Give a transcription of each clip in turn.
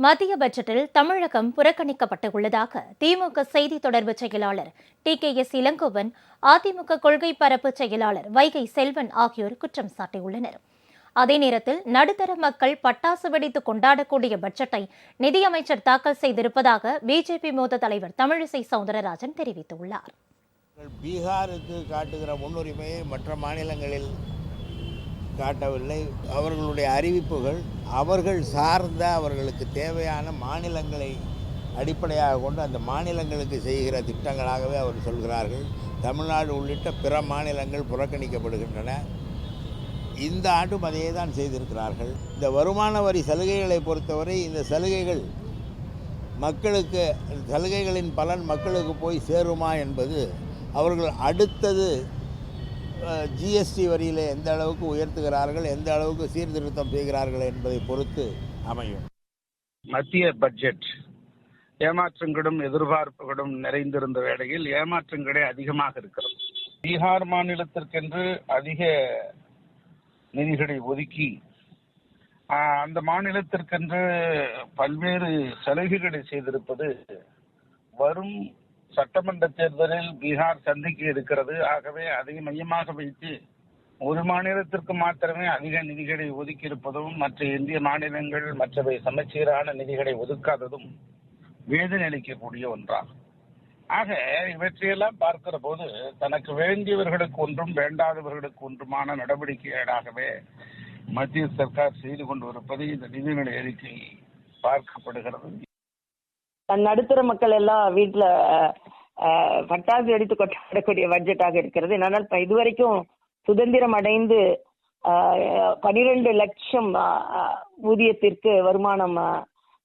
மத்திய பட்ஜெட்டில் தமிழகம் புறக்கணிக்கப்பட்டுள்ளதாக திமுக செய்தி தொடர்பு செயலாளர் டி.கே.எஸ். இளங்கோவன், அதிமுக கொள்கை பரப்பு செயலாளர் வைகை செல்வன் ஆகியோர் குற்றம் சாட்டியுள்ளனர். அதே நேரத்தில் நடுத்தர மக்கள் பட்டாசு வெடித்து கொண்டாடக்கூடிய பட்ஜெட்டை நிதியமைச்சர் தாக்கல் செய்திருப்பதாக பிஜேபி மூத்த தலைவர் தமிழிசை சவுந்தரராஜன் தெரிவித்துள்ளார். பீகாருக்கு காட்டுகிற முன்னுரிமையை மற்ற மாநிலங்களில் காட்டவில்லை. அவர்களுடைய அறிவிப்புகள் அவர்கள் சார்ந்த அவர்களுக்கு தேவையான மாநிலங்களை அடிப்படையாக கொண்டு அந்த மாநிலங்களுக்கு செய்கிற திட்டங்களாகவே அவர் சொல்கிறார்கள். தமிழ்நாடு உள்ளிட்ட பிற மாநிலங்கள் புறக்கணிக்கப்படுகின்றன. இந்த ஆண்டும் அதையே தான் செய்திருக்கிறார்கள். இந்த வருமான வரி சலுகைகளை பொறுத்தவரை இந்த சலுகைகள் மக்களுக்கு சலுகைகளின் பலன் மக்களுக்கு போய் சேருமா என்பது அவர்கள் அடுத்தது ஜிஎஸ்டி வரியில் எந்த அளவுக்கு உயர்த்துகிறார்கள், எந்த அளவுக்கு சீர்திருத்தம் செய்கிறார்கள் என்பதை பொறுத்து அமையும். மத்திய பட்ஜெட் ஏமாற்றங்களும் எதிர்பார்ப்புகளும் நிறைந்திருந்த வேளையில் ஏமாற்றங்களே அதிகமாக இருக்கிறது. பீகார் மாநிலத்திற்கென்று அதிக நிதிகளை ஒதுக்கி அந்த மாநிலத்திற்கென்று பல்வேறு சலுகைகளை செய்திருப்பது வரும் சட்டமன்ற தேர்தலில் பீகார் சந்திக்க இருக்கிறது. ஆகவே அதை மையமாக வைத்து ஒரு மாநிலத்திற்கு மாத்திரமே அதிக நிதிகளை ஒதுக்கி இருப்பதும் மற்ற இந்திய மாநிலங்கள் மற்றவை சமச்சீரான நிதிகளை ஒதுக்காததும் வேதனை அளிக்கக்கூடிய ஒன்றாகும். ஆக இவற்றையெல்லாம் பார்க்கிற போது தனக்கு வேண்டியவர்களுக்கு ஒன்றும் வேண்டாதவர்களுக்கு ஒன்றுமான நடவடிக்கைகளாகவே மத்திய சர்க்கார் செய்து கொண்டு இருப்பது இந்த நிதிநிலை அறிக்கை பார்க்கப்படுகிறது. நடுத்தர மக்கள் எல்லாம் வீட்டுல பட்டாசு வெடித்து கொண்டாடக்கூடிய பட்ஜெட்டாக இருக்கிறது. என்னன்னா இதுவரைக்கும் சுதந்திரம் அடைந்து 12 லட்சம் ஊதியத்திற்கு வருமானம்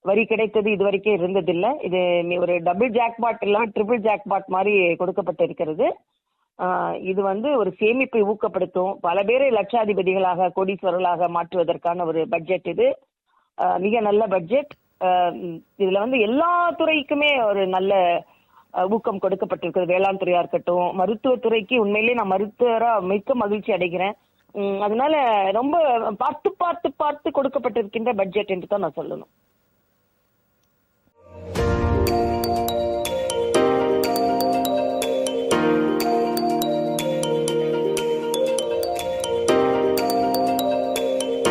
வரி கிடைத்தது இதுவரைக்கும் இருந்ததில்லை. இது ஒரு டபுள் ஜாக்பாட் இல்லாம ட்ரிபிள் ஜாக்பாட் மாதிரி கொடுக்கப்பட்டு இருக்கிறது. இது ஒரு சேமிப்பை ஊக்கப்படுத்தும், பல பேரை லட்சாதிபதிகளாக கோடீஸ்வரர்களாக மாற்றுவதற்கான ஒரு பட்ஜெட். இது மிக நல்ல பட்ஜெட். இதுல எல்லா துறைக்குமே ஒரு நல்ல ஊக்கம் கொடுக்கப்பட்டிருக்கிறது. வேளாண் துறையா இருக்கட்டும், மருத்துவத்துறைக்கு உண்மையிலேயே நான் மருத்துவரா மிக்க மகிழ்ச்சி அடைகிறேன். அதனால ரொம்ப பார்த்து பார்த்து பார்த்து கொடுக்கப்பட்டிருக்கின்ற பட்ஜெட் என்று தான் நான் சொல்லணும்.